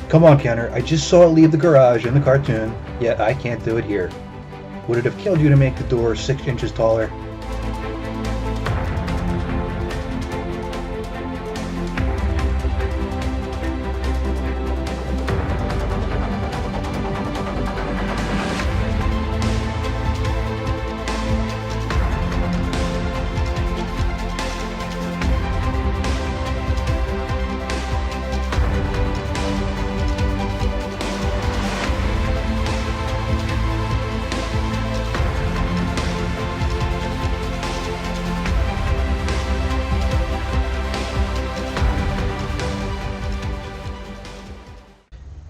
Come on, Kenner. I just saw it leave the garage in the cartoon, yet I can't do it here. Would it have killed you to make the door 6 inches taller?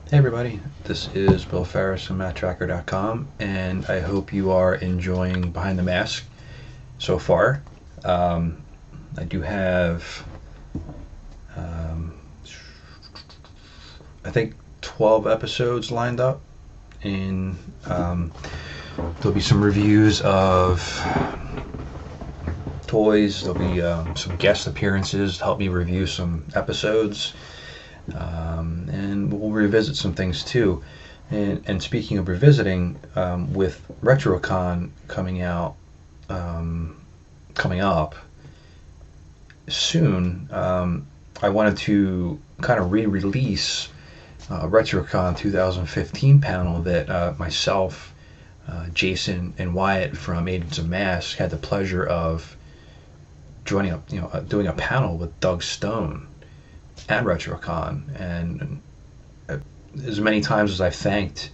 Hey everybody, this is Bill Ferris from Matt-Trakker.com, and I hope you are enjoying Behind the Mask so far. I do have, I think 12 episodes lined up, and there'll be some reviews of toys, there'll be some guest appearances to help me review some episodes. And we'll revisit some things too. And speaking of revisiting, with RetroCon coming up soon, I wanted to kind of re-release RetroCon 2015 panel that myself, Jason, and Wyatt from Agents of M.A.S.K had the pleasure of joining up, doing a panel with Doug Stone at RetroCon. And as many times as I've thanked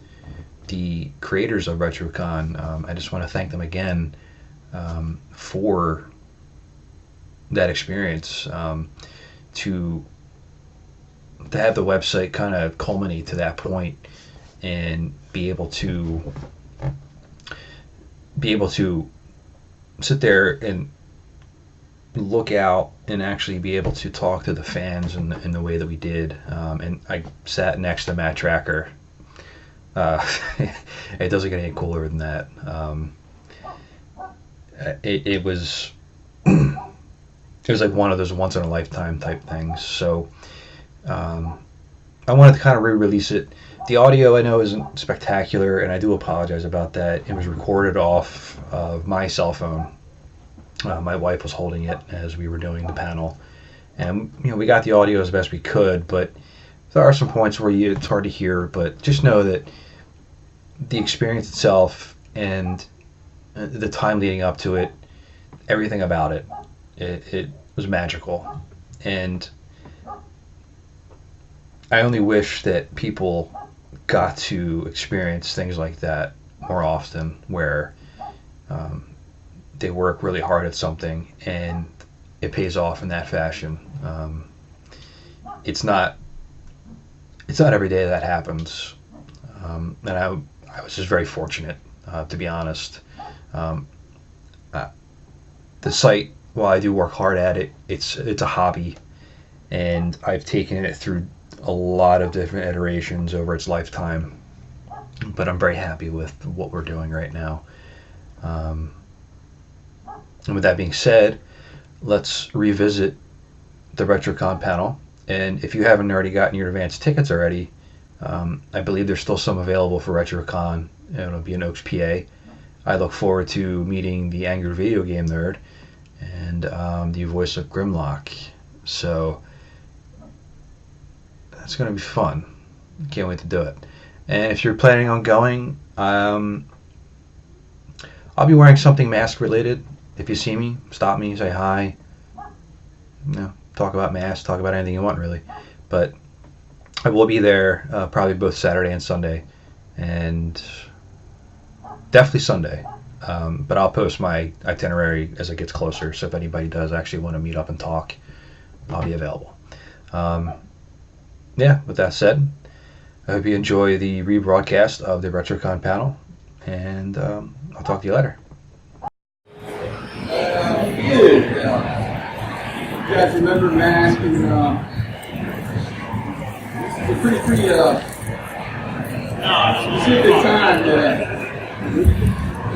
the creators of RetroCon, I just want to thank them again for that experience, to have the website kind of culminate to that point and be able to sit there and look out and actually be able to talk to the fans in the way that we did. And I sat next to Matt-Trakker. It doesn't get any cooler than that. It was like one of those once in a lifetime type things. So I wanted to kind of re-release it. The audio I know isn't spectacular, and I do apologize about that. It was recorded off of my cell phone. My wife was holding it as we were doing the panel, and we got the audio as best we could, but there are some points where it's hard to hear. But just know that the experience itself and the time leading up to it, everything about it was magical. And I only wish that people got to experience things like that more often, where they work really hard at something and it pays off in that fashion. It's not every day that happens, and I was just very fortunate, to be honest. The site, while I do work hard at it, it's a hobby, and I've taken it through a lot of different iterations over its lifetime, but I'm very happy with what we're doing right now. And with that being said, let's revisit the RetroCon panel. And if you haven't already gotten your advance tickets already, I believe there's still some available for RetroCon. It'll be in Oaks, PA. I look forward to meeting the angry video game nerd and the voice of Grimlock. So that's going to be fun. Can't wait to do it. And if you're planning on going, I'll be wearing something mask related. If you see me, stop me, say hi. Talk about mask, talk about anything you want, really. But I will be there probably both Saturday and Sunday, and definitely Sunday. But I'll post my itinerary as it gets closer, so if anybody does actually want to meet up and talk, I'll be available. With that said, I hope you enjoy the rebroadcast of the RetroCon panel, and I'll talk to you later. You guys remember M.A.S.K, and this is a pretty specific time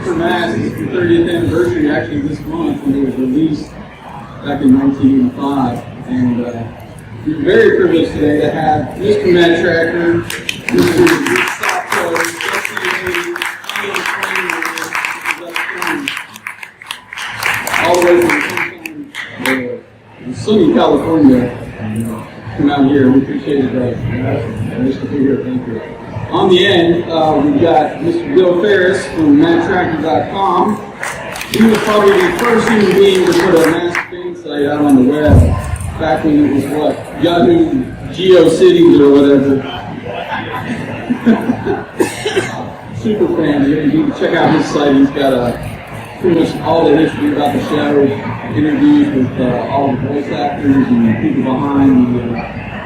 for M.A.S.K. It's the 30th anniversary actually this month when it was released back in 1985, and we're very privileged today to have Mr. Matt-Trakker, Mr. all the way from sunny California. Come out here. We appreciate it, guys. Nice to be here. Thank you. On the end, we've got Mr. Bill Ferris from Matt-Trakker.com. He was probably the first human being to put a M.A.S.K fan site out on the web back when it was what? Yahoo GeoCities or whatever. Super fan. You can check out his site. He's got pretty much all the history about the show, interviews with all the voice actors and people behind the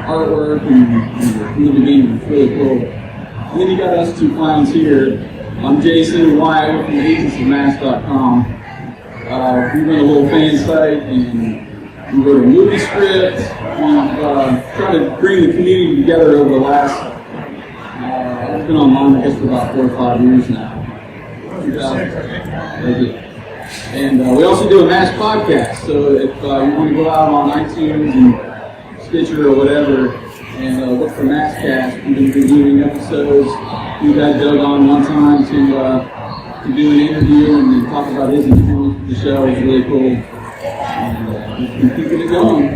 artwork and the game. It's really cool. And then you got us two clowns here. I'm Jason and Wyatt from Agents of M.A.S.K. We run a little fan site and we wrote a movie script. We've tried to bring the community together over the last, it's been online I guess for about 4 or 5 years now. And we also do a M.A.S.K podcast, so if you want to go out on iTunes and Stitcher or whatever and look for M.A.S.K, we've been doing episodes. We've had Doug on one time to do an interview and talk about his experience with the show. It's really cool. And we're keeping it going.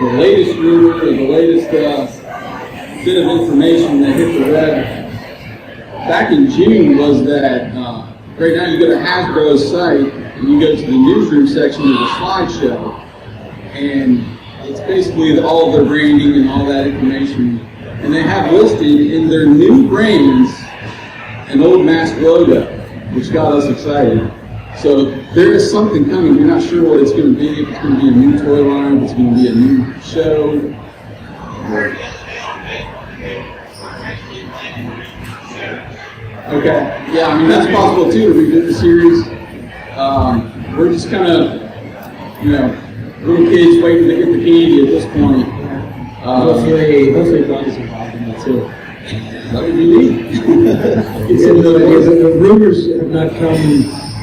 The latest rumor, or the latest bit of information that hit the web back in June was that right now you go to Hasbro's site and you go to the newsroom section of the slideshow, and it's basically all of their branding and all that information. And they have listed in their new brands an old M.A.S.K logo, which got us excited. So there is something coming. We're not sure what it's going to be, if it's going to be a new toy line, if it's going to be a new show. Okay, yeah, I mean, that's possible too, to redo the series. We're just kind of, little kids waiting to get the candy at this point. Hopefully Bonnie's involved in that too. That would be neat. The rumors have not come,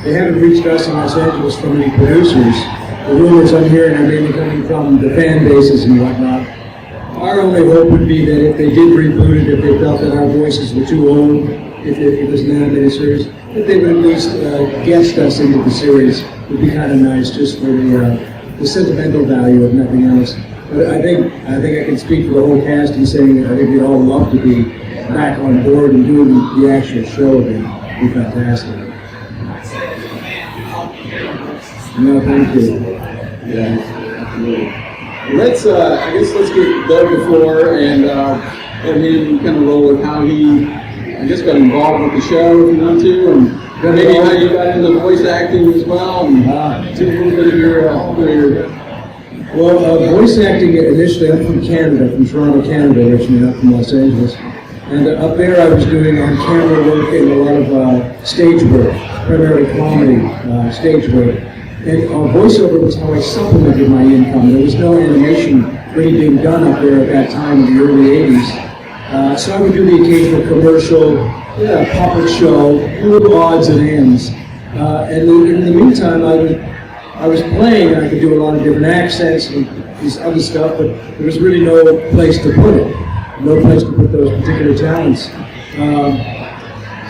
they haven't reached us in Los Angeles from any producers. The rumors I'm hearing are mainly coming from the fan bases and whatnot. Our only hope would be that if they did reboot it, if they felt that our voices were too old, if it was an animated series, that they would at least guest us into the series. Would be kind of nice, just for the sentimental value of nothing else. But I think I can speak for the whole cast in saying that I think we'd all love to be back on board and doing the actual show again. It'd be fantastic. No, thank you. Yeah, absolutely. Let's get Doug the floor and him kind of roll with how he, I guess, got involved with the show if you want to, and maybe how you got into voice acting as well, and do a little bit of your career. Well, voice acting initially, I'm from Canada, from Toronto, Canada, originally, not from Los Angeles. And up there I was doing on-camera work and a lot of stage work, primarily comedy stage work. And voiceover was how I supplemented my income. There was no animation really being done up there at that time in the early 80s. So I would do the occasional commercial, puppet show, little odds and ends. And in the meantime, I was playing and I could do a lot of different accents and this other stuff, but there was really no place to put it, no place to put those particular talents.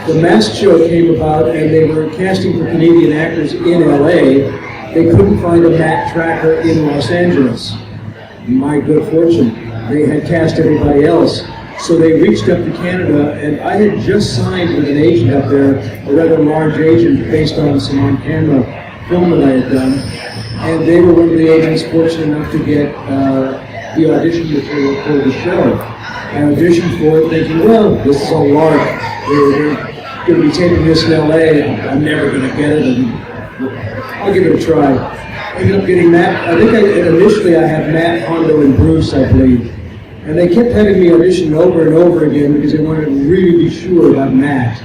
The M.A.S.K show came about and they were casting for Canadian actors in LA. They couldn't find a Matt-Trakker in Los Angeles. My good fortune, they had cast everybody else. So they reached up to Canada, and I had just signed with an agent up there, a rather large agent based on some on-camera film that I had done, and they were one of the agents fortunate enough to get the audition material for the show. I auditioned for it thinking, well, this is a lark. They're going to be taping this in LA, and I'm never going to get it, and I'll give it a try. Ended up getting Matt, initially I had Matt, Hondo, and Bruce, I believe. And they kept having me audition over and over again because they wanted to really be sure about Matt.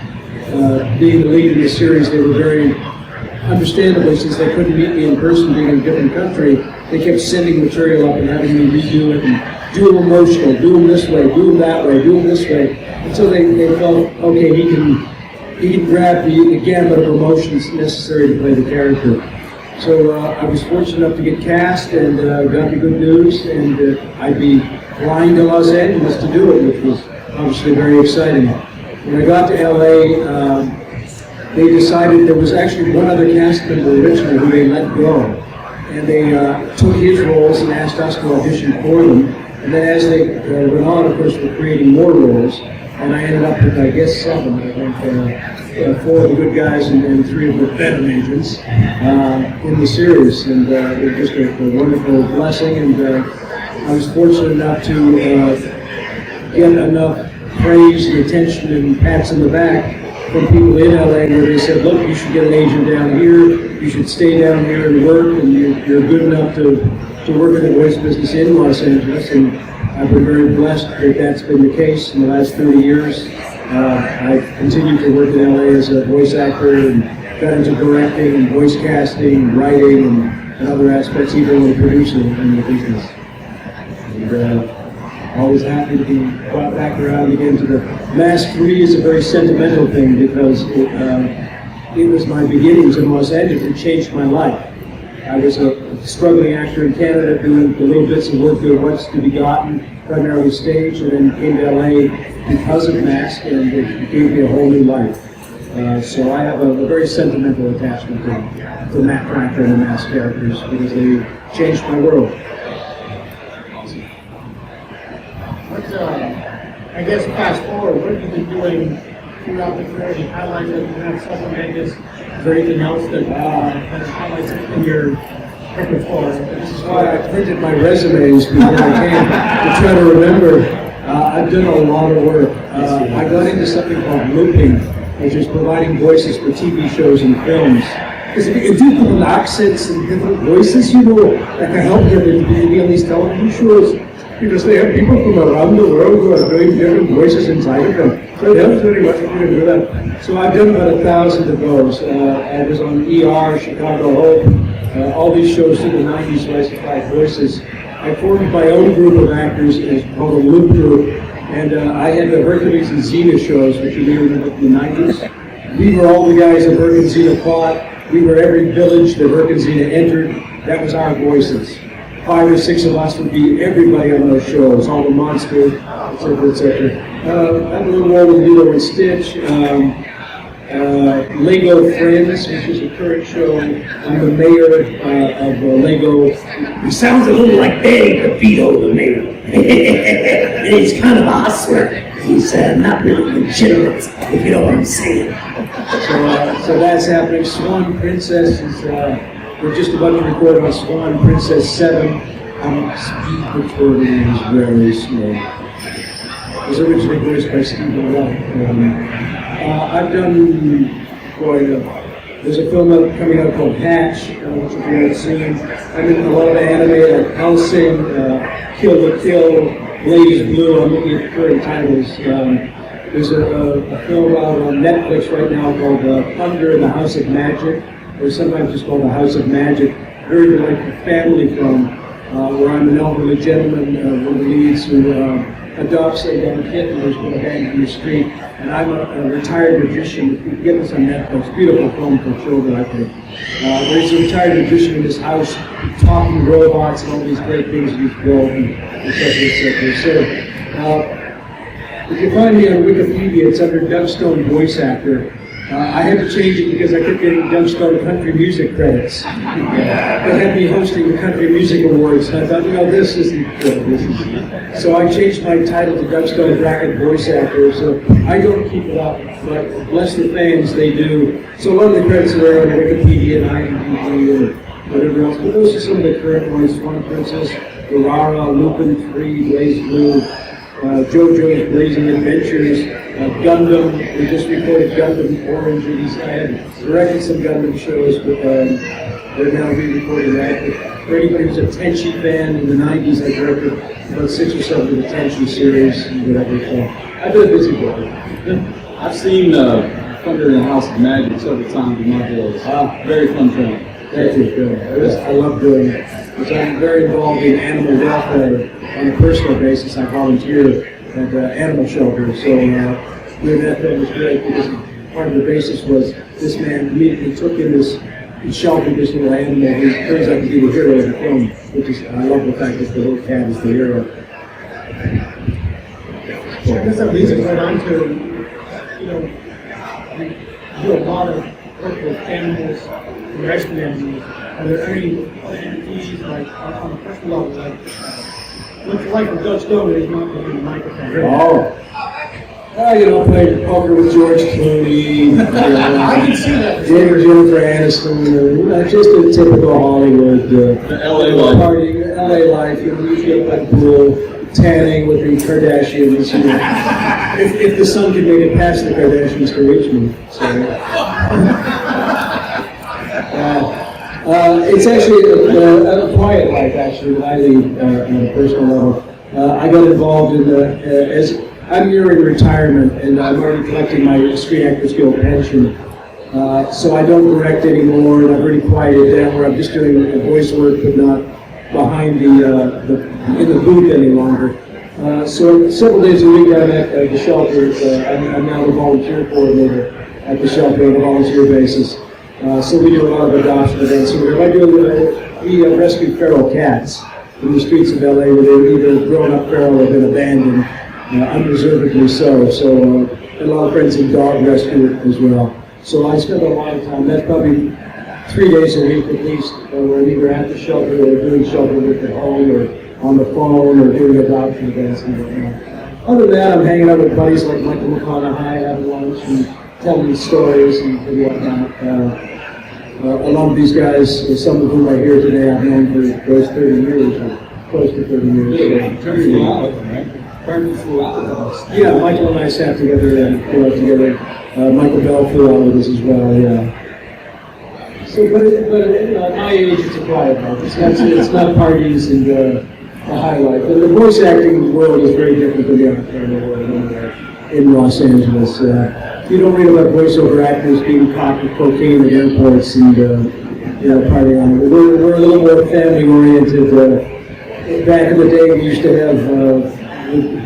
Being the lead in the series, they were very, understandably, since they couldn't meet me in person being in a different country, they kept sending material up and having me redo it and do them emotional, do them this way, do them that way, do them this way. Until they felt, okay, he can grab the gamut of emotions necessary to play the character. So I was fortunate enough to get cast and got the good news, and I'd be flying to Los Angeles to do it, which was obviously very exciting. When I got to LA, they decided there was actually one other cast member originally who they let go, and they took his roles and asked us to audition for them. And then as they went on, of course, we're creating more roles, and I ended up with, I guess, 7. I think 4 of the good guys and 3 of the veteran agents in the series, and it was just a wonderful blessing. And I was fortunate enough to get enough praise and attention and pats in the back from people in LA where they said, look, you should get an agent down here, you should stay down here and work, and you're good enough to work in the voice business in Los Angeles. And I've been very blessed that that's been the case in the last 30 years. I've continued to work in LA as a voice actor and got into directing and voice casting and writing and other aspects, even with producing in the business. And always happy to be brought back around again to the M.A.S.K. For me is a very sentimental thing because it was my beginnings in Los Angeles. It changed my life. I was a struggling actor in Canada doing the little bits of work doing What's to Be Gotten, primarily stage, and then came to LA because of M.A.S.K. and it gave me a whole new life. So I have a very sentimental attachment to Matt-Trakker and the M.A.S.K. characters because they changed my world. I guess fast forward, what have you been doing throughout the career? You highlighted stuff in Vegas. Is there anything else that highlights in your repertoire? This is why I printed my resumes before I came to try to remember. I've done a lot of work. I got into something called looping, which is providing voices for TV shows and films. Because if you do different accents and different voices, you know, that can help them to be on these television shows. Because they have people from around the world who are doing different voices inside of them. So it helps very much if you can do that. So I've done about 1,000 of those. I was on ER, Chicago Hope, all these shows through the 90s where I supplied voices. I formed my own group of actors called a Loop Group. And I had the Hercules and Xena shows, which you may remember from the 90s. We were all the guys that Herc and Xena fought. We were every village that Herc and Xena entered. That was our voices. 5 or 6 of us would be everybody on those shows, all the monsters, etc., etc. I had a little more with Lilo and Stitch, Lego Friends, which is a current show. I'm the mayor of Lego. He sounds a little like Dave DeVito, the mayor. And he's kind of a hustler. He's not really legitimate, if you know what I'm saying. So that's happening. Swan Princess is... we're just about to record on Swan Princess 7. Speed recording is very slow. It was originally voiced by Stephen Wright. I've done there's a film coming out called Hatch, which you haven't seen. I'm in a lot of anime like Hellsing, Kill the Kill, Blaze Blue. I'm looking at the current titles. There's a film out on Netflix right now called Thunder in the House of Magic, or sometimes just called The House of Magic. Very delightful family film, where I'm an elderly gentleman, one of the leads who adopts a young kitten who's been abandoned in the street. And I'm a retired magician. You can get this on Netflix. Beautiful film for children, I think. There's a retired magician in this house, talking robots and all these great things you can build, and etc., etc. So, if you find me on Wikipedia, it's under Doug Stone Voice Actor. I had to change it because I kept getting Doug Stone Country Music credits. They had me hosting the Country Music Awards, and I thought, this isn't good. So I changed my title to Doug Stone Bracket Voice Actor, so I don't keep it up, but bless the fans, they do. So a lot of the credits are on Wikipedia and IMDb and whatever else, but those are some of the current ones: Swan Princess, Urara, Lupin 3, Blaze Blue, JoJo's Blazing Adventures, Gundam. We just recorded Gundam Orange. I had directed some Gundam shows, but we're now re-recording that. But for anybody who's a Tenchi fan, in the 90s I directed about 6 or 7 of the Tenchi series and whatever. So I've been a busy boy. I've seen Thunder in the House of Magic several times in my days. Very fun film. Thank you. I love doing it. Because I'm very involved in animal welfare on a personal basis. I volunteer at animal shelters. So doing that film was great because part of the basis was this man immediately took in this shelter this little animal who turns out to be the hero of the film, which is, I love the fact that the little cat is the hero. So I guess that leads us right on to, you know, you do a lot of work with animals, and rescue animals. Are there any other entities, like, on a personal level, like, what's it like with Dutch Doe is not behind the microphone? Oh. You know, played poker with George Clooney, I can see that. Jennifer Aniston, just a typical Hollywood LA life. party, LA life. You know, usually up at the pool, tanning with the Kardashians. You know, if the sun could make it past the Kardashians to reach me. So, it's actually a quiet life, actually, that I lead on a personal level. I got involved in as I'm nearing retirement, and I'm already collecting my Screen Actors Guild pension. So I don't direct anymore, and I've already quieted down where I'm just doing voice work, but not behind in the booth any longer. So several days a week I'm at the shelter. I'm now the volunteer coordinator at the shelter on a volunteer basis. So we do a lot of adoption events. So we rescue feral cats in the streets of LA where they're either grown up feral or been abandoned. Unreservedly so. So a lot of friends in dog rescue as well. So I spend a lot of time. That's probably 3 days a week at least, where I'm either at the shelter or doing shelter work at home or on the phone or doing adoption events and whatnot. Other than that, I'm hanging out with buddies like Michael McConaughey, having lunch and telling stories and whatnot. A lot of these guys, some of whom are here today, I've known for those 30 years or close to 30 years. Yeah, Michael and I sat together and flew out together. Michael Bell flew out with us as well, yeah. So, but at my age, it's a quiet life. It's not parties and a high life. And the voice acting world is very different than the entertainment world in Los Angeles. You don't read about voiceover actors being caught with cocaine at airports and partying on it. We're a little more family-oriented. Back in the day, we used to have.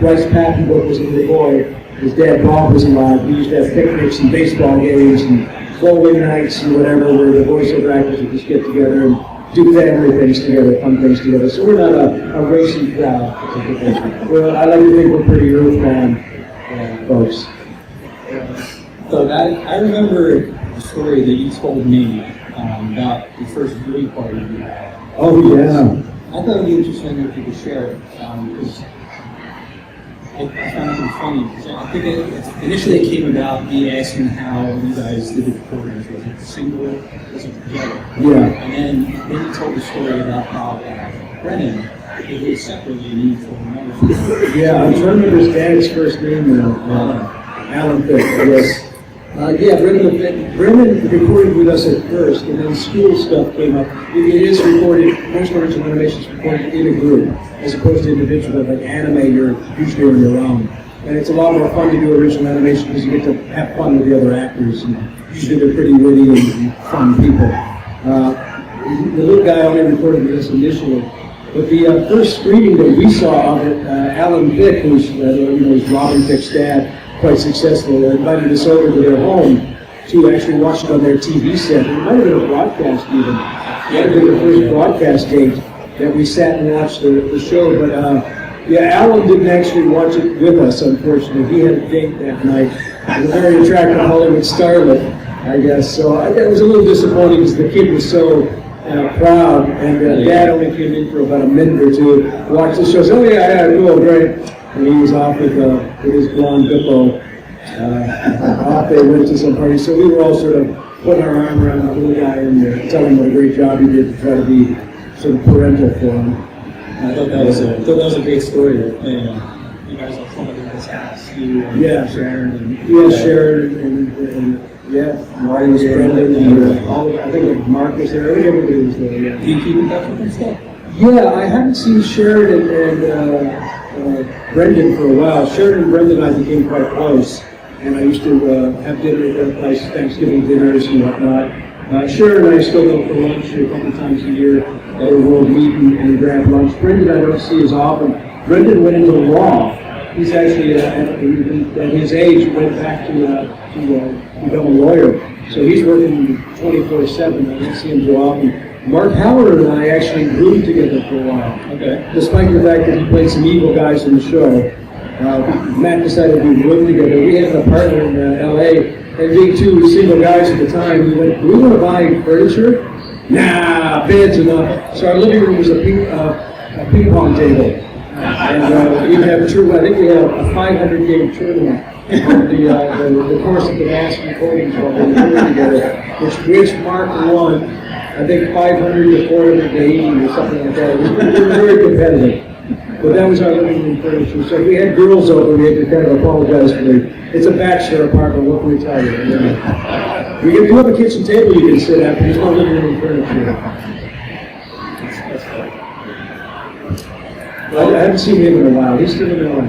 Bryce Papenbrook was a little boy. His dad Bob was alive. We used to have picnics and baseball games and bowling nights and whatever, where the voiceover actors would just get together and do family things together, fun things together. So we're not a racing crowd. Well, I like to think we're pretty earthbound folks. So I remember the story that you told me about the first viewing party you had. Oh yeah. I thought it would be interesting if you could share it, because I found it funny. Because I think initially it came about me asking how you guys did the recordings. Was it single? Was it together? Yeah. And then you told the story about how Brennan did it separately and you told another story. Yeah, I'm trying to remember his dad's first name now. Alan Fick, yes. Brendan recorded with us at first, and then school stuff came up. It is recorded, most original animations recorded in a group, as opposed to individual, like anime, you're usually on your own. And it's a lot more fun to do original animation because you get to have fun with the other actors, and usually they're pretty witty and fun people. The little guy only recorded with us initially. But the first screening that we saw of it, Alan Fick, who's Robin Fick's dad, quite successful, invited us over to their home to actually watch it on their TV set. It might have been a broadcast even. It might have been the first broadcast date that we sat and watched the show. But Alan didn't actually watch it with us, unfortunately. He had a date that night with a very attractive Hollywood starlet, I guess. So it was a little disappointing because the kid was so proud, and Dad only came in for about a minute or two to watch the show. So, oh yeah, cool, great. And he was off with his blonde bippo. Off they went to some party. So we were all sort of putting our arm around the little guy and telling him what a great job he did to try to be sort of parental for him. I thought that was a great story. You guys all come to this house. You and Sharon and Sharon and Marty was Brendan and all of, I think Mark was there. Everybody was there. Yeah. Do you keep in touch with them still? Yeah, I haven't seen Sharon and Brendan for a while. Sharon and Brendan and I became quite close, and I used to have dinner at their place, Thanksgiving dinners and whatnot. Sharon and I still go for lunch a couple times a year, or we'll meet and grab lunch. Brendan I don't see as often. Brendan went into law. He's actually, at his age, went back to become a lawyer. So he's working 24/7. I don't see him too often. Mark Howard and I actually roomed together for a while. Okay. Despite the fact that he played some evil guys in the show, Matt decided we room together. We had an apartment in L.A. and being two single guys at the time, we went, "Do we want to buy furniture?" Nah, bed's enough. So our living room was a ping pong table. And we'd have I think we had a 500-game tournament over the course of the M.A.S.K recordings while we were doing together, which Mark won, I think 500 to 480 or something like that. We were very competitive. But that was our living room furniture. So if we had girls over, we had to kind of apologize for it. It's a bachelor apartment, what can we tell you? We do have a kitchen table you can sit at, but there's no living room furniture. I haven't seen him in a while. He's still in LA.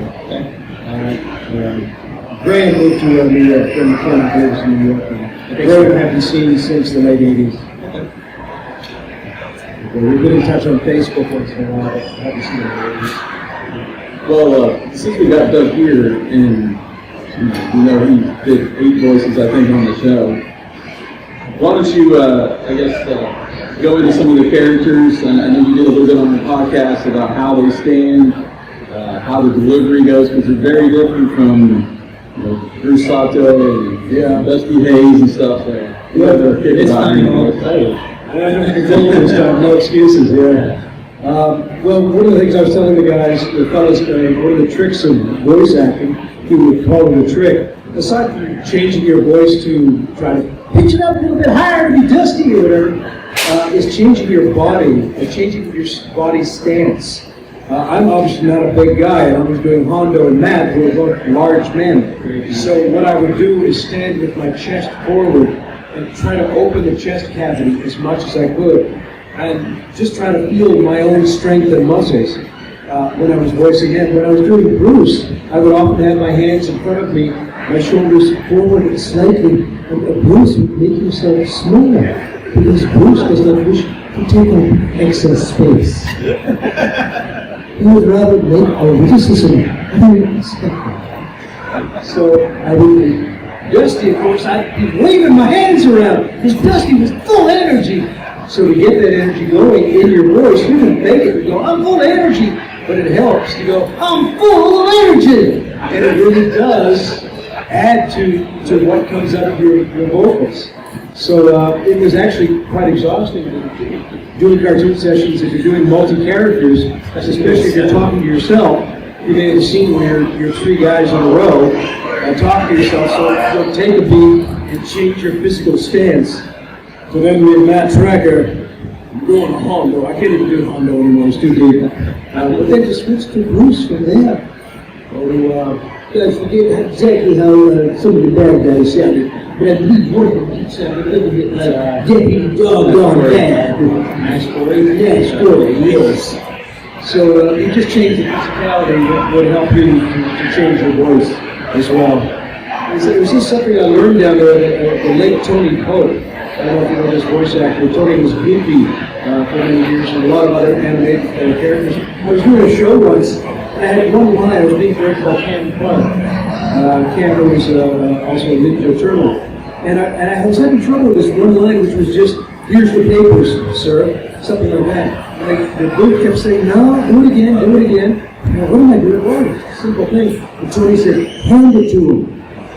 Graham moved to New York. Graham McKenna lives in New York now. Graham I haven't seen since the late 80s. We've been in touch on Facebook once in a while. I haven't seen him in 80s. Well, since we got Doug here, and he did 8 voices, I think, on the show. Why don't you, go into some of the characters? And I know you did a little bit on the podcast about how they stand, how the delivery goes, because they're very different from Bruce Sato and Dusty Hayes and stuff. It's funny. No excuses, well, one of the things I was telling the guys, the fellas, one of the tricks of voice acting, he would call it a trick, aside from changing your voice to try to pitch it up a little bit higher to be dusty or whatever, is changing your body, changing your body stance. I'm obviously not a big guy, and I was doing Hondo and Matt, who are both large men. So what I would do is stand with my chest forward and try to open the chest cavity as much as I could, and just try to feel my own strength and muscles when I was voicing him. When I was doing Bruce, I would often have my hands in front of me, my shoulders forward slightly, and Bruce would make himself smaller, because Bruce does not wish to take up excess space. He would rather make our witticism very respectful. So I would be Dusty, of course, I'd be waving my hands around, because Dusty was full of energy. So to get that energy going in your voice, you can make it go, "I'm full of energy," but it helps to go, "I'm full of energy," and it really does add to what comes out of your vocals. So it was actually quite exhausting doing cartoon sessions. If you're doing multi-characters, especially if you're talking to yourself, you may have a scene where you're 3 guys in a row talk to yourself, so you'll take a beat and change your physical stance. So then with Matt-Trakker, going to Hondo. I can't even do Hondo anymore, it's too deep. But then just switch to Bruce from there. I forget exactly how some of the bad guys sounded, but I believe one of them sounded a little bit like Debbie Doggone Bad. Yes. So you just change the physicality that would help you to change your voice as well. It was just something I learned down there at the late Tony Pope. I don't know if you know this voice actor. Tony was Goofy for many years and a lot of other animated characters. I was doing a show once, and I had one line. I was being directed by Cam Clark. Cam was also a Ninja Turtle. And I was having trouble with this one line, which was just, "Here's the papers, sir." Something like that. And the dude kept saying, "No, do it again." What am I doing wrong? Simple thing. And Tony said, "Hand it to him."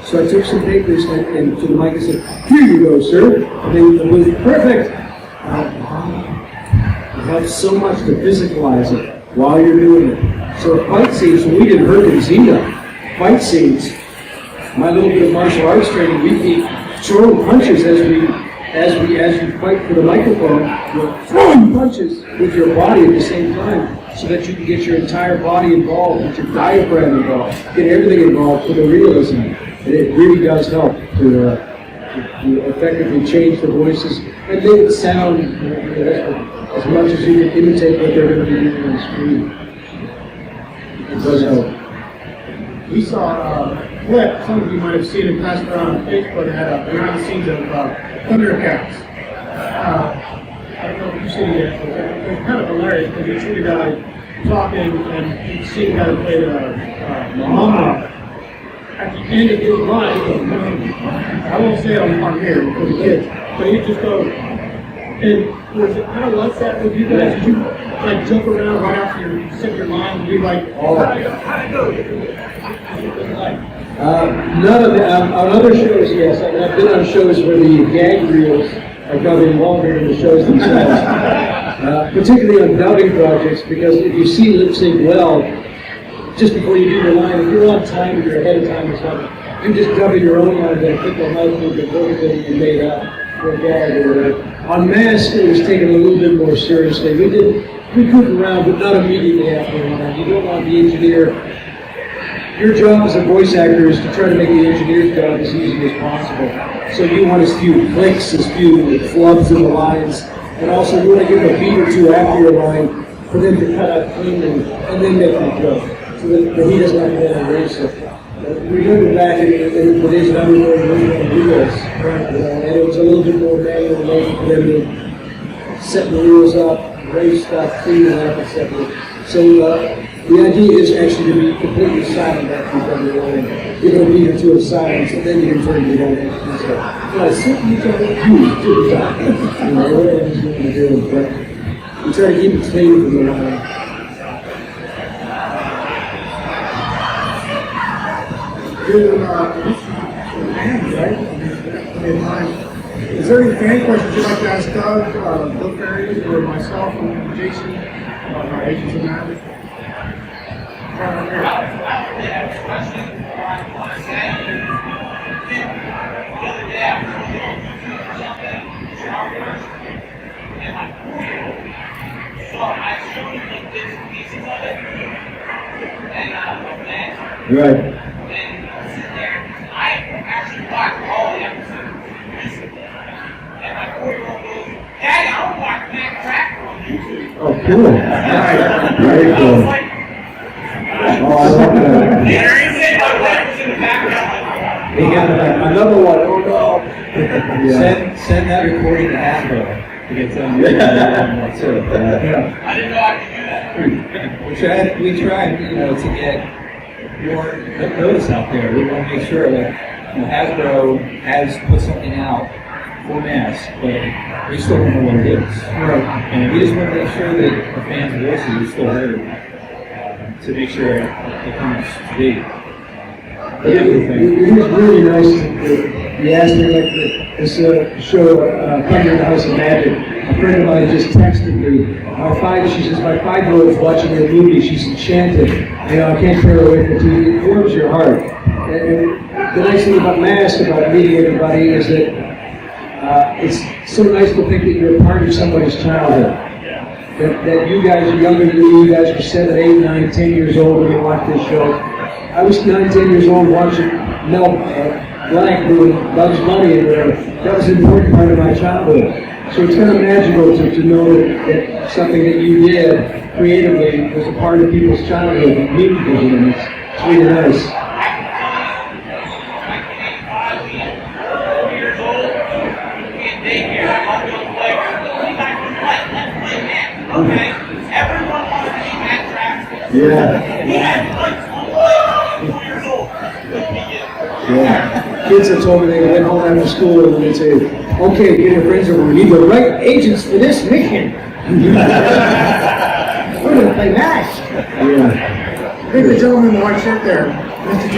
So I took some papers and to the mic and said, "Here you go, sir." And it was perfect. It helps so much to physicalize it while you're doing it. So fight scenes, when we did Herc and Zeta, fight scenes, my little bit of martial arts training, we'd be throwing punches as you fight for the microphone. You're throwing punches with your body at the same time, so that you can get your entire body involved, get your diaphragm involved, get everything involved for the realism. And it really does help to effectively change the voices and make it sound as much as you can imitate what they're going to be doing on the screen. It does help. We saw a clip, some of you might have seen it passed around on Facebook, that had behind the scenes of Thundercats. I don't know if you've seen it yet, but it's kind of hilarious because you see the guy talking and you see the guy that played Muhammad. at the end of his line, I won't say on here for the kids, but he just goes, and was it kind of like that with you guys? Did you like jump around right after you set your line and be like, oh, how'd it go? None of that. On other shows, yes. I've been on shows where the gag reels are dubbing longer than the shows themselves. Particularly on dubbing projects, because if you see lip sync well, just before you do the line, if you're on time or you're ahead of time or something, you're just dubbing your own line, then pick the mic and the vocal that you made up for a gag or whatever. On Mask, it was taken a little bit more seriously. We goofed around, but not immediately after the line. You don't want the engineer. Your job as a voice actor is to try to make the engineer's job as easy as possible. So you want as few clicks, as few flubs in the lines, and also you want to give them a beat or two after your line for them to cut out cleanly and then make them go, so that he doesn't have to then erase it. Remember back in the days when I was doing reels, and it was a little bit more manual labor for them to set the reels up, erase stuff, clean it up, etc. So the idea is actually to be completely silent after you've done your line. Give it a beat or two of silence, and then you can turn it on and stuff. Well, simply tell you to the time. Whatever he's going to do, but we try to keep it clean from the line. Right? Is there any fan questions you'd like to ask Doug, Bill Ferry, or myself, or Jason, about our Agents of M.A.S.K? Right. Daddy, I don't watch Matt-Trakker on YouTube. Oh, cool. Very cool. Oh, I love that. He got another one. Oh no. Yeah. Send that recording to Apple to get them. I didn't know I could do that. We tried, to get more notice out there. We want to make sure that Hasbro has put something out for M.A.S.K, but we still don't know what it is. Right. And we just want to make sure that the fans' voices are still heard to make sure it comes to be. It was really nice that you asked me, like this show, Thunder in the House of Magic. A friend of mine just texted me. She says, my 5-year-old's watching your movie. She's enchanted. I can't tear her away from TV. It warms your heart. And the nice thing about M.A.S.K, about meeting everybody, is that it's so nice to think that you're a part of somebody's childhood. That you guys are younger than me. You guys were 7, 8, 9, 10 years old when you watched this show. I was 9, 10 years old watching Mel Blanc doing Bugs Bunny, and that was an important part of my childhood. So it's kind of magical to know that something that you did creatively was a part of people's childhood and meaningful to them. It's really nice. Okay, everyone wanted to be Matt-Trakker. Yeah. He had like 2 years old. Yeah. Kids have told me they went home after school and they'd say, okay, get your friends over. We need the right agents for this mission. We're going to play M.A.S.K. Yeah. I think the gentleman in the white shirt there, Mr. G.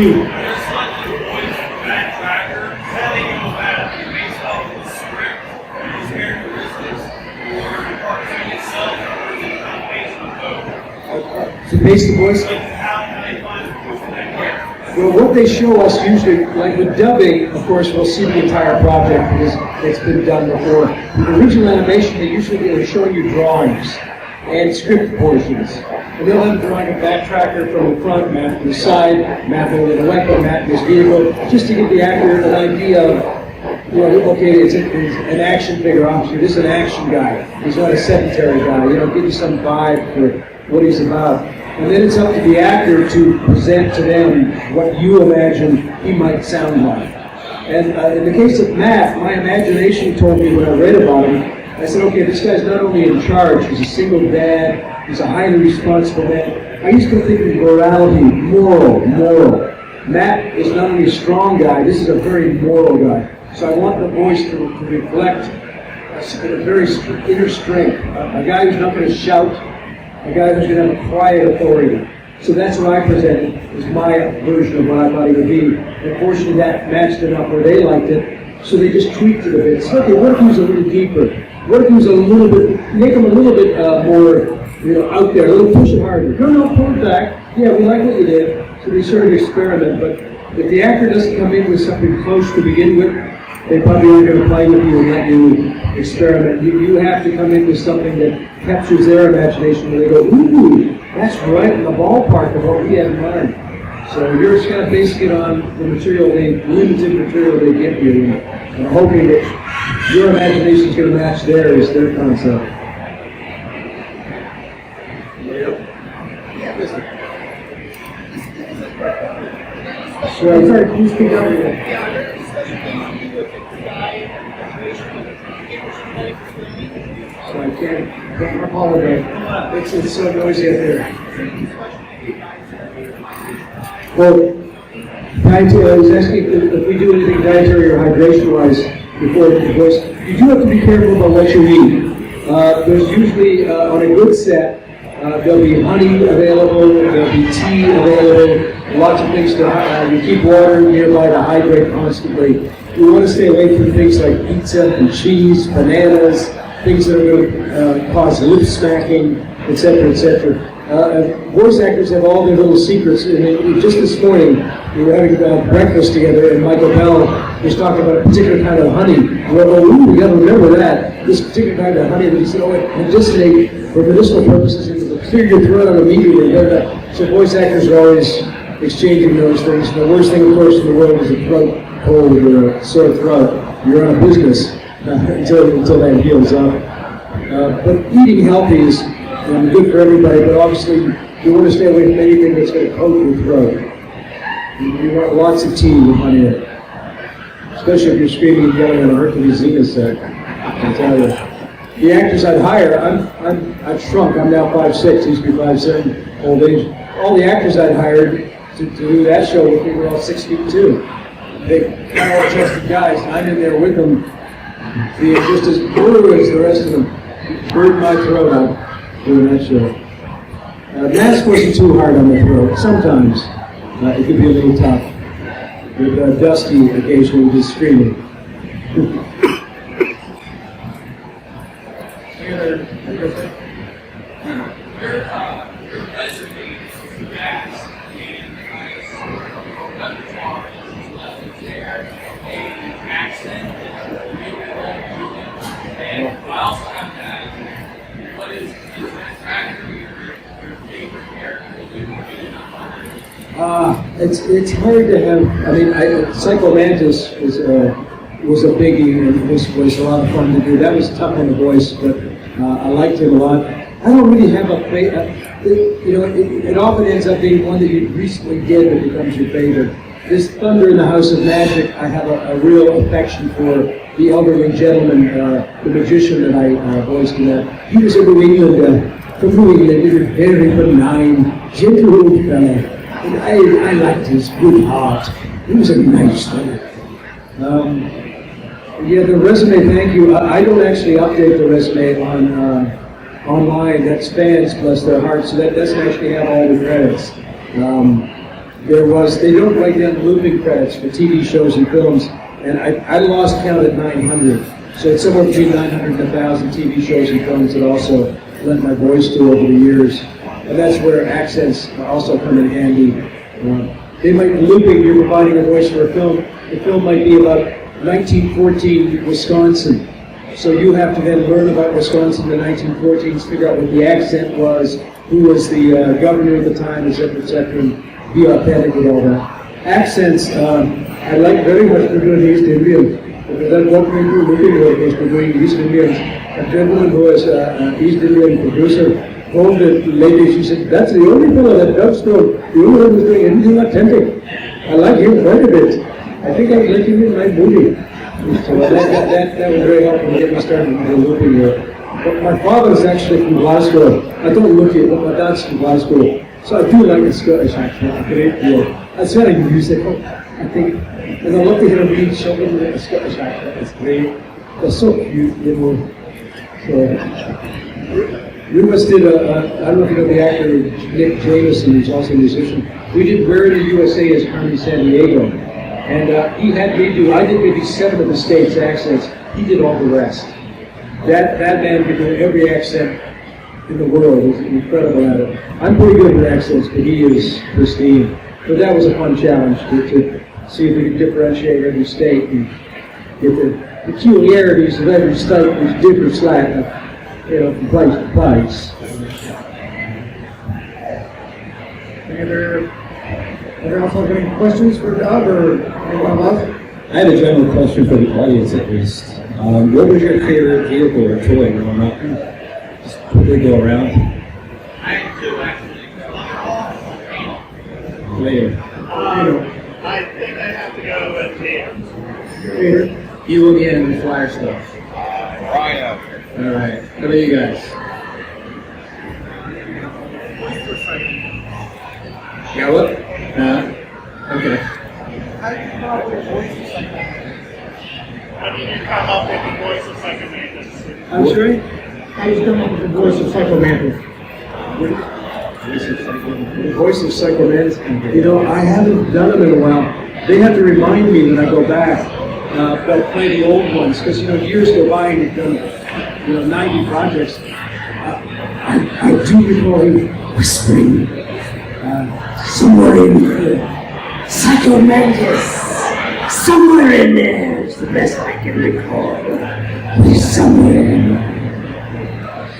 To base the voice? Well, what they show us usually, like with dubbing, of course, we'll see the entire project because it's been done before. With original animation, they usually are showing you drawings and script portions. And they'll have a drawing of Matt-Trakker from the front, Matt from the side, Matt holding a weapon, Matt in his vehicle, just to give the actor an idea of, okay, it's an action figure officer. This is an action guy. He's not a sedentary guy. Give you some vibe for what he's about. And then it's up to the actor to present to them what you imagine he might sound like. And in the case of Matt, my imagination told me when I read about him, I said, okay, this guy's not only in charge, he's a single dad, he's a highly responsible man. I used to think of morality, moral. Matt is not only a strong guy, this is a very moral guy. So I want the voice to reflect a very inner strength, a guy who's not going to shout, a guy who's going to have a quiet authority. So that's what I presented, is my version of what I thought he would be. And fortunately that matched enough where they liked it, so they just tweaked it a bit. So, okay, what if he was a little deeper? What if he was a little bit, make him a little bit more, out there, a little push it harder. No, pull it back. Yeah, we like what you did. So they sort of experiment, but if the actor doesn't come in with something close to begin with, they probably aren't going to play with you and let you experiment. You have to come in with something that captures their imagination where they go, ooh, that's right in the ballpark of what we had in mind. So you're just going to base it on the material, the limited material they give you, and hoping that your imagination is going to match theirs, their concept. So, sorry, can you speak up? So I can't apologize. It's so noisy out there. Well, I was asking if we do anything dietary or hydration-wise before the voice. You do have to be careful about what you eat. There's usually, on a good set, there'll be honey available, there'll be tea available, lots of things to you keep water nearby to hydrate constantly. You want to stay away from things like pizza and cheese, bananas, things that are going to cause lip smacking, etc., etc. Voice actors have all their little secrets. And just this morning, we were having breakfast together, and Michael Bell was talking about a particular kind of honey. We got to remember that. This particular kind of honey that he said, it medicinate for medicinal purposes, and it'll clear your throat out immediately. So voice actors are always exchanging those things. The worst thing, of course, in the world is a throat cold or a sore throat. You're on a business until that heals up. But eating healthy is good for everybody, but obviously you want to stay away from anything that's going to coat your throat. You want lots of tea with honey in it. Especially if you're screaming and yelling on a Hercules Xena set. I tell you. The actors I'd hire, I've shrunk. I'm now 5'6", used to be 5'7", old age. All the actors I'd hired to do that show with me were all 6'2". They kind of all trusted guys, and I'm in there with them, being just as brutal as the rest of them. Burned my throat out doing that show. Mask wasn't too hard on the throat. Sometimes it could be a little tough. With Dusty occasionally just screaming. It's hard to have. Psycho Mantis was a biggie and was a lot of fun to do. That was tough on the voice, but I liked him a lot. I don't really have a favorite. It often ends up being one that you recently did that becomes your favorite. This Thunder in the House of Magic, I have a real affection for the elderly gentleman, the magician that I voiced in that. He was a New England, from New England. He was a very benign, gentle old fellow. And I liked his good heart. He was a nice fellow. The resume, thank you. I don't actually update the resume on online. That's fans bless their hearts, so that doesn't actually have all the credits. They don't write down looping credits for TV shows and films, and I lost count at 900. So it's somewhere between 900 and 1,000 TV shows and films that also lent my voice to over the years. And that's where accents also come in handy. They might be looping, you're providing a voice for a film. The film might be about 1914 Wisconsin. So you have to then learn about Wisconsin in the 1914s, figure out what the accent was, who was the governor at the time, etc., and be authentic with all that. Accents, I like very much to do in East Indian. Because that's what we do looking work is to doing East Indians. A gentleman who was an East Indian producer told the lady, she said, that's the only fellow that does stone. The only one who's doing anything authentic. I like him quite a bit. I think I like him in my movie. So that was very helpful to get me started in the looping work. But my father is actually from Glasgow. I don't look it, but my dad's from Glasgow. So I do like a Scottish accent a great deal. It's very musical, I think. And I love to hear them read children with a Scottish accent. It's great. They're so cute, you know. So, we once did I don't know if you know the actor Nick Jameson, who's also a musician. We did Where in the USA as Carmen San Diego. And he had me do, I did maybe 7 of the state's accents. He did all the rest. That man could do every accent in the world. He's incredible at it. I'm pretty good with accents, but he is pristine. But that was a fun challenge to see if we could differentiate every state and get the peculiarities of every state, which differ slightly, you know, from place to place. Anyone else have any questions for Doug or anyone else? I had a general question for the audience at least. What was your favorite vehicle or toy growing up? Just quickly go around. I had two, actually. Later. I think I have to go with James. Peter? You again with flyer stuff. Ryan. All right. How about you guys? Yeah, what? Okay. How did you come up with the voice of Psycho Mantis? I'm sorry? How did you come up with the voice of Psycho Mantis? The voice of Psycho Mantis. You know, I haven't done them in a while. They have to remind me when I go back. But play the old ones, because you know years go by and you've done 90 projects. I do recall him Whispering. Somewhere in there. Psycho Mantis. Somewhere in there. It's the best I can recall. He's somewhere in there.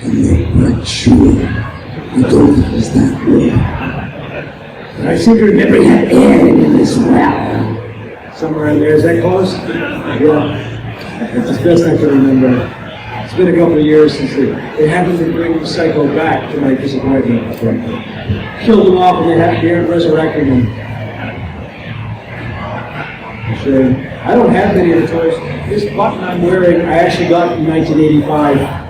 I'm not sure. I don't think it's that way. But I seem to remember he had air in this well. somewhere in there. Is that close? Yeah, that's as best I can remember. It's been a couple of years since they happened to bring Psycho back to my disappointment. Killed him off and they aren't resurrecting him. So, I don't have many of the toys. This button I'm wearing, I actually got in 1985.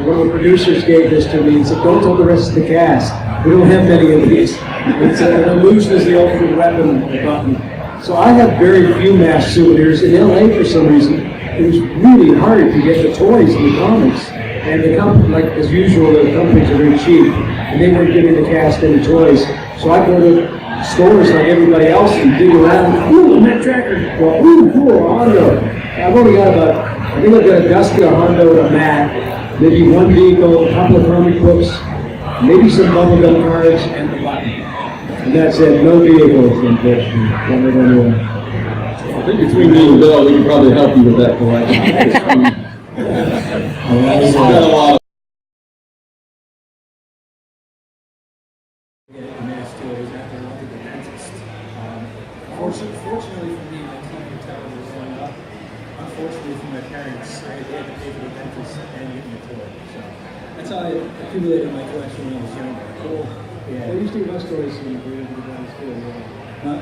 One of the producers gave this to me and said, "Don't tell the rest of the cast. We don't have many of these." It's an illusion is the ultimate weapon button. So I have very few M.A.S.K souvenirs. In LA, for some reason, it was really hard to get the toys and the comics. And the company, like as usual, the companies are very cheap, and they weren't giving the cast any toys. So I go to stores like everybody else and dig around. Ooh, a Matt-Trakker. Well, ooh, cool, a Hondo. I've only got I think I've got a Dusty, a Hondo, and a Matt. Maybe one vehicle, a couple of comic books, maybe some bubblegum cards, and the button. And that's it, no vehicles, unfortunately. I think between me and Bill, we can probably help you with that collection. We've got a lot of M.A.S.K toys after I went to the dentist. Fortunately for me, my TV tower was going up. Unfortunately for my parents, I had to pay for the dentist and get me a toy. So that's how I accumulated my collection when I was younger. Cool. Yeah. They used to give us toys in the guys too. Huh?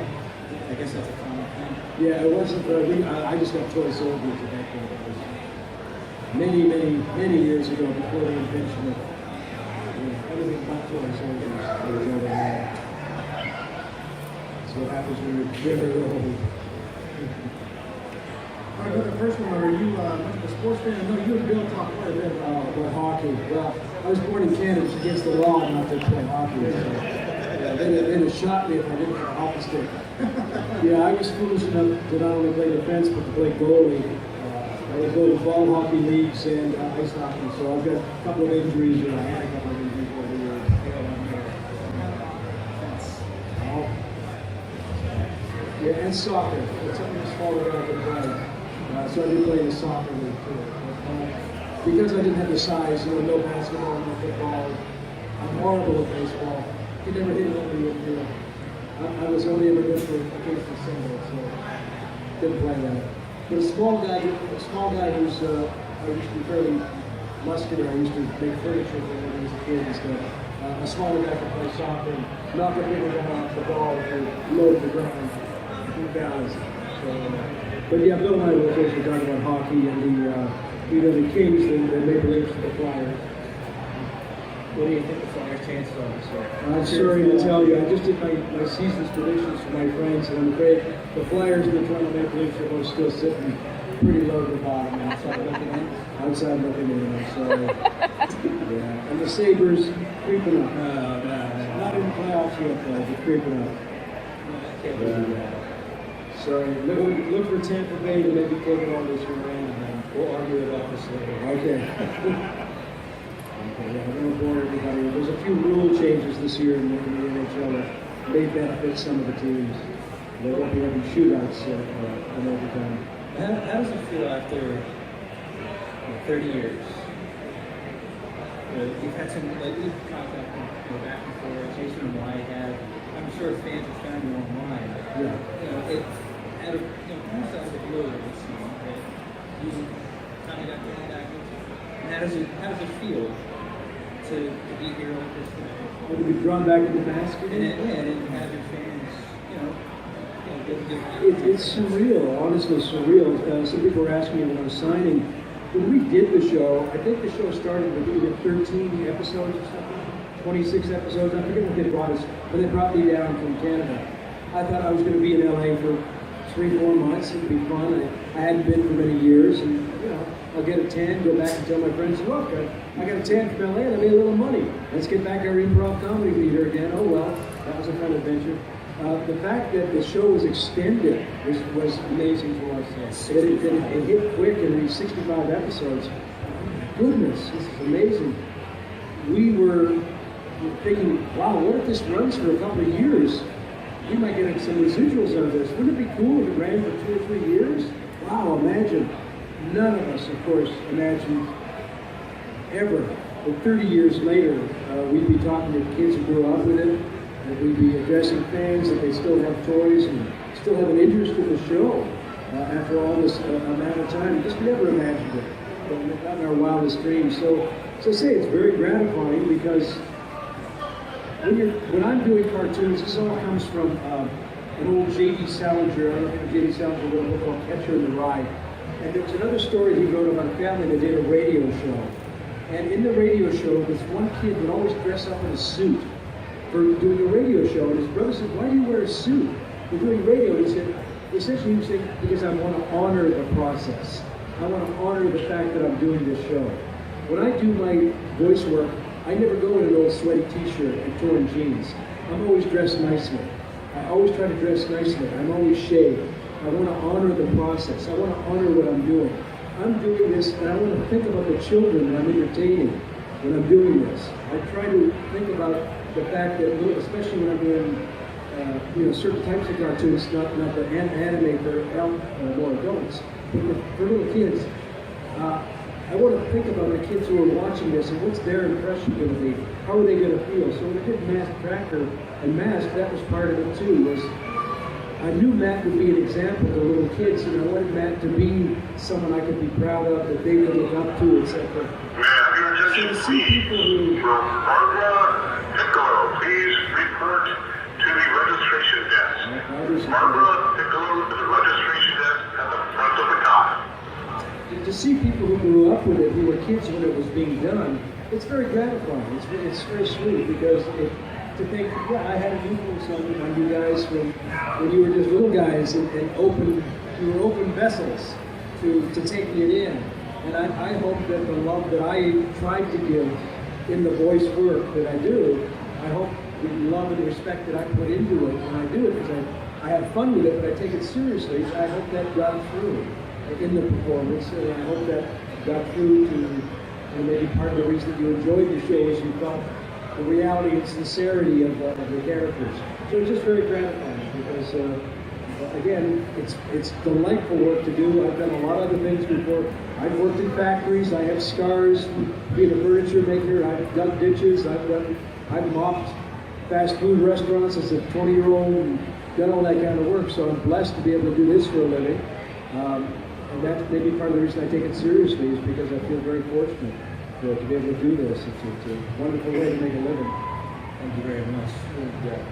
I guess that's a common thing. Yeah, it wasn't. I just got toy soldiers at that point. It was many years ago, before the invention of everything but toy soldiers. That's what happens when you're very old. All right, the first one, are you a sports fan? I know you and Bill talk quite a bit About hockey. Well, I was born in Canada. It's against the law not to play hockey. So, they'd have shot me if I didn't have a hockey stick. Yeah, I was foolish enough to not only play defense but to play goalie. I would go to ball hockey leagues and ice hockey. So I've got a couple of injuries, and I had a couple of injuries over the years. Yeah, and soccer. It's something that's fallen out of the play. So I did play in the soccer league too. Because I didn't have the size, no basketball, no football. I'm horrible at baseball. You never hit it over the field. I was only ever good for against the single, so didn't play that. But a small guy who's I used to be fairly muscular. I used to make furniture for him when I was a kid and stuff. A smaller guy could play soccer and knock a bigger guy off the ball if you load the ground. Balanced. So, but yeah, Bill and I were talking about hockey and the Kings and the Maple Leafs and the Flyers. What do you think the Flyers' chances are this year? I'm sorry to tell you, I just did my season's predictions for my friends, and I'm afraid the Flyers and the Toronto Maple Leafs are both still sitting pretty low at the bottom. Outside looking in? Outside looking in, I'm sorry. Yeah. And the Sabres creeping up. Not in the playoffs yet, though, but creeping up. Sorry, look for Tampa Bay to maybe take it on this year, and we'll argue about this later. Okay. Okay, yeah, I don't bore everybody. There's a few rule changes this year in the NHL that may benefit some of the teams. They won't be having shootouts in overtime. How does it feel after 30 years? You've had some, like, we've contact back and forth, Jason and Wyatt have. I'm sure fans have found you online. Yeah. It out of, almost out of the blue, it seems that you kind of got thrown back into. And how does it feel to be here like this today? To be drawn back into M.A.S.K. And have your fans, It's surreal, honestly surreal. Some people were asking me when I was signing. When we did the show, I think the show started with either 13 episodes or something, 26 episodes. I forget what they brought us, but they brought me down from Canada. I thought I was going to be in LA for 3-4 months. It'd be fun. I hadn't been for many years, and I'll get a tan, go back and tell my friends, look, I got a tan from LA and I made a little money. Let's get back our improv comedy theater again. Oh well, that was a fun adventure. The fact that the show was extended was amazing for us. It hit quick in these 65 episodes. Goodness, this is amazing. We were thinking, wow, what if this runs for a couple of years? We might get some residuals on this. Wouldn't it be cool if it ran for 2 or 3 years? Wow, imagine. None of us, of course, imagined ever that 30 years later, we'd be talking to kids who grew up with it, that we'd be addressing fans, that they still have toys and still have an interest in the show after all this amount of time. Just never imagined it, not in our wildest dreams. So I say it's very gratifying because when I'm doing cartoons, this all comes from an old J.D. Salinger. I don't know if J.D. Salinger wrote a book called Catcher in the Rye. And there was another story he wrote about a family that did a radio show. And in the radio show, this one kid would always dress up in a suit for doing a radio show. And his brother said, why do you wear a suit for doing radio? He said, essentially he was saying, because I want to honor the process. I want to honor the fact that I'm doing this show. When I do my voice work, I never go in an old sweaty t-shirt and torn jeans. I'm always dressed nicely. I always try to dress nicely. I'm always shaved. I want to honor the process. I want to honor what I'm doing. I'm doing this, and I want to think about the children that I'm entertaining when I'm doing this. I try to think about the fact that, especially when I'm doing, certain types of cartoons, not the anime for more adults, but for little kids. I want to think about the kids who are watching this and what's their impression going to be. How are they going to feel? So when I did Matt-Trakker and M.A.S.K, that was part of it too. I knew Matt would be an example to little kids, and I wanted Matt to be someone I could be proud of, that they would look up to, etc. So to see people who... Barbara Piccolo, please report to the registration desk. Barbara Piccolo to the registration desk at the front of the car. To see people who grew up with it, who were kids when it was being done, it's very gratifying. It's very sweet because to think, yeah, I had an influence on you guys when you were just little guys and you were open vessels to taking it in. And I hope that the love that I tried to give in the voice work that I do, I hope the love and respect that I put into it when I do it, because I have fun with it, but I take it seriously. I hope that got through in the performance, and I hope that got through to maybe part of the reason that you enjoyed the show is you felt the reality and sincerity of the characters. So it's just very gratifying because, again, it's delightful work to do. I've done a lot of other things before. I've worked in factories. I have scars being a furniture maker. I've dug ditches. I've mopped fast food restaurants as a 20-year-old and done all that kind of work. So I'm blessed to be able to do this for a living. And that's maybe part of the reason I take it seriously is because I feel very fortunate to be able to do this. It's a wonderful way to make a living. Thank you very much. Yeah.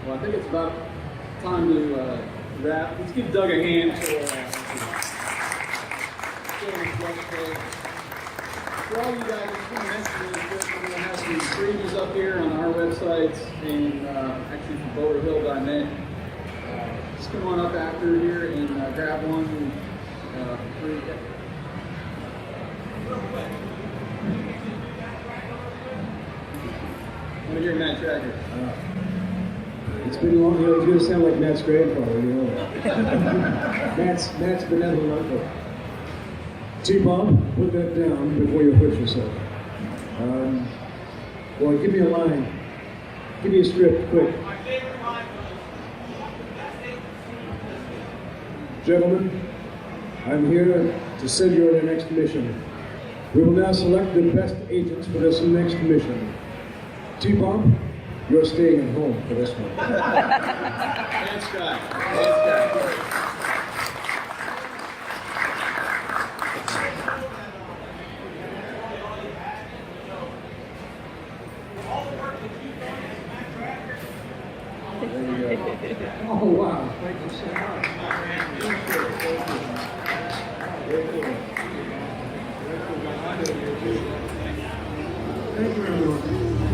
Well, I think it's about time to wrap. Let's give Doug a hand. for all you guys, I just want to mention really quick, we're going to have some previews up here on our websites and actually from boulderhill.net. Just come on up after here and grab one for free. I want to hear Matt-Trakker. It's been long, you know, it's going to sound like Matt's grandfather, you know. Matt's benevolent uncle. T-Bob, put that down before you push yourself. Well, give me a line. Give me a script, quick. Gentlemen, I'm here to send you on your next mission. We will now select the best agents for this next mission. T-Bob, you're staying at home for this one. Thanks, guys. Thanks, guys. Oh, wow. Thank you so much. Thank you, everyone.